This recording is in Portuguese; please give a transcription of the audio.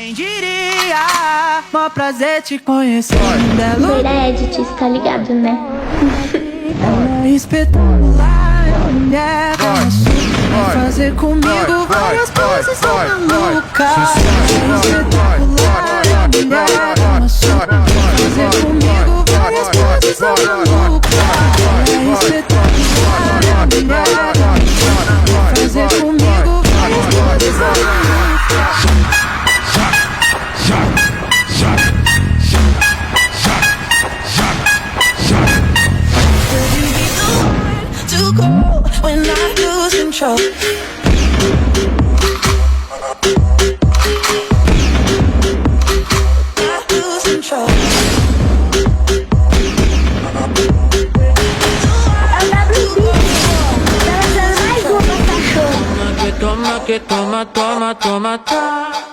Quem diria, mó prazer te conhecer. Loira Edit, tá ligado, né? Ela é espetacular, mulher dela super. Vai fazer comigo várias poses, sou maluca. Ela é espetacular, mulher dela super. Vai fazer comigo várias poses, sou maluca. Ela é espetacular, mulher dela super. Vai fazer comigo várias poses, sou maluca. Too cold when I lose control. I lose control. É o WB, tá lançando mais uma, cachorro. Toma, toma, toma, toma, toma.